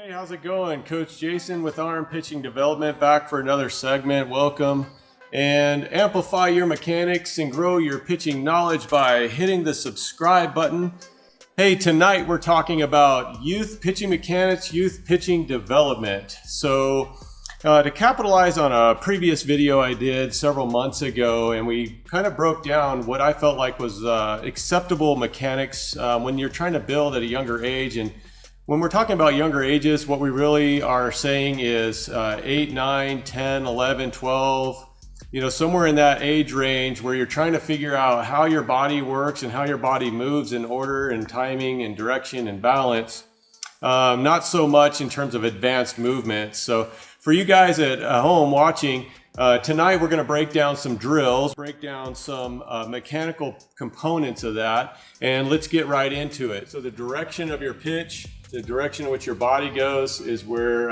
Hey, how's it going? Coach Jason with Arm Pitching Development back for another segment. Welcome. And amplify your mechanics and grow your pitching knowledge by hitting the subscribe button. Hey, tonight we're talking about youth pitching mechanics, youth pitching development. So to capitalize on a previous video I did several months ago, and we kind of broke down what I felt like was acceptable mechanics when you're trying to build at a younger age. And when we're talking about younger ages, what we really are saying is 8, 9, 10, 11, 12, somewhere in that age range where you're trying to figure out how your body works and how your body moves in order and timing and direction and balance. Not so much in terms of advanced movement. So for you guys at home watching, tonight we're going to break down some drills, break down some mechanical components of that, and let's get right into it. So the direction of your pitch, the direction in which your body goes is where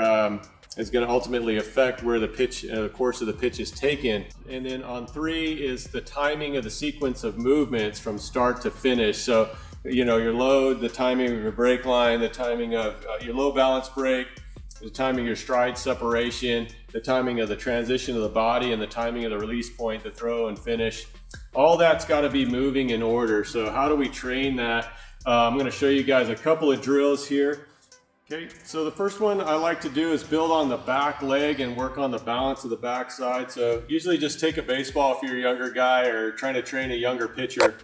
is going to ultimately affect where the pitch, the course of the pitch is taken. And then on 3 is the timing of the sequence of movements from start to finish. So, your load, the timing of your brake line, the timing of your low balance brake, the timing of your stride separation, the timing of the transition of the body, and the timing of the release point, the throw and finish. All that's got to be moving in order. So how do we train that? I'm going to show you guys a couple of drills here. Okay, so the first one I like to do is build on the back leg and work on the balance of the back side. So usually just take a baseball if you're a younger guy or trying to train a younger pitcher.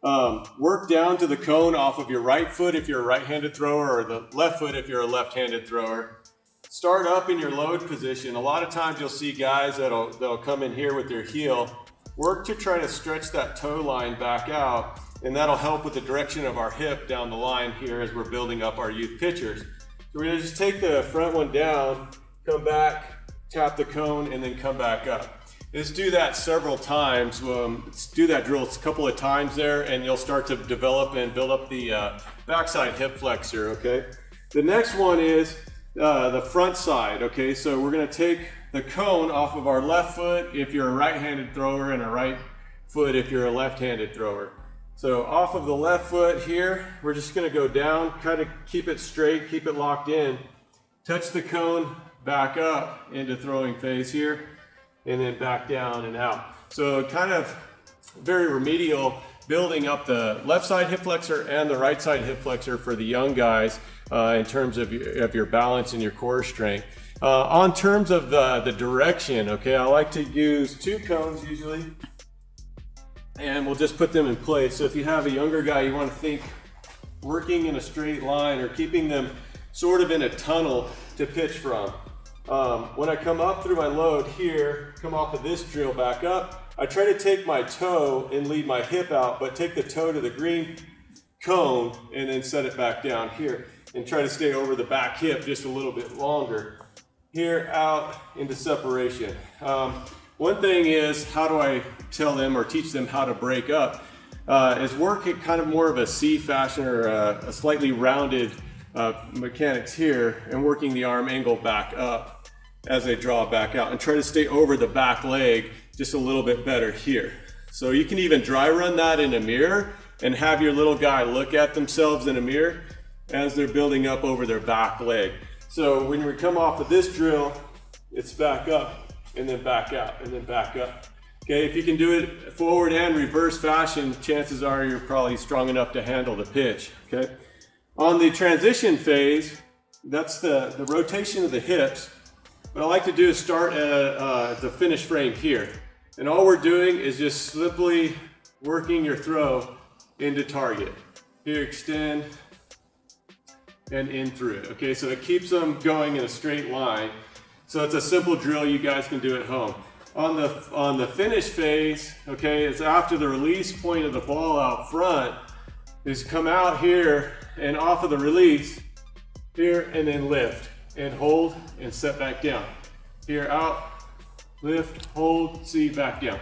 Work down to the cone off of your right foot if you're a right-handed thrower, or the left foot if you're a left-handed thrower. Start up in your load position. A lot of times you'll see guys that'll come in here with their heel. Work to try to stretch that toe line back out, and that'll help with the direction of our hip down the line here as we're building up our youth pitchers. So we're gonna just take the front one down, come back, tap the cone, and then come back up. Just do that several times. Do that drill a couple of times there, and you'll start to develop and build up the backside hip flexor, okay? The next one is the front side, okay? So we're gonna take the cone off of our left foot if you're a right-handed thrower, and a right foot if you're a left-handed thrower. So off of the left foot here, we're just gonna go down, kind of keep it straight, keep it locked in, touch the cone, back up into throwing phase here, and then back down and out. So kind of very remedial, building up the left side hip flexor and the right side hip flexor for the young guys in terms of your balance and your core strength. On terms of the direction, okay, I like to use 2 cones usually, and we'll just put them in place. So if you have a younger guy, you want to think working in a straight line or keeping them sort of in a tunnel to pitch from. When I come up through my load here, come off of this drill back up, I try to take my toe and lead my hip out, but take the toe to the green cone and then set it back down here and try to stay over the back hip just a little bit longer. Here, out, into separation. One thing is, how do I tell them or teach them how to break up? Is work at kind of more of a C fashion or a slightly rounded mechanics here, and working the arm angle back up as they draw back out, and try to stay over the back leg just a little bit better here. So you can even dry run that in a mirror and have your little guy look at themselves in a mirror as they're building up over their back leg. So when we come off of this drill, it's back up and then back out and then back up. Okay, if you can do it forward and reverse fashion, chances are you're probably strong enough to handle the pitch, okay? On the transition phase, that's the rotation of the hips. What I like to do is start at the finish frame here. And all we're doing is just simply working your throw into target. Here, extend, and in through it. Okay, so it keeps them going in a straight line. So it's a simple drill you guys can do at home. On the finish phase, okay, it's after the release point of the ball out front, is come out here and off of the release, here, and then lift, and hold, and set back down. Here, out, lift, hold, see, back down.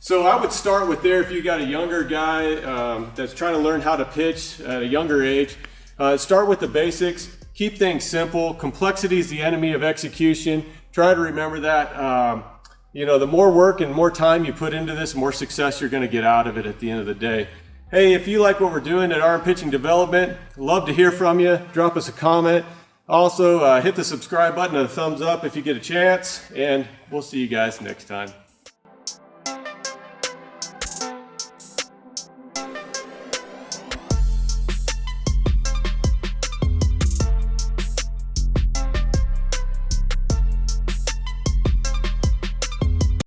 So I would start with there if you got a younger guy that's trying to learn how to pitch at a younger age. Start with the basics, keep things simple. Complexity is the enemy of execution. Try to remember that. The more work and more time you put into this, more success you're going to get out of it at the end of the day. Hey, if you like what we're doing at Arm Pitching Development, love to hear from you. Drop us a comment. Also, hit the subscribe button and a thumbs up if you get a chance, and we'll see you guys next time.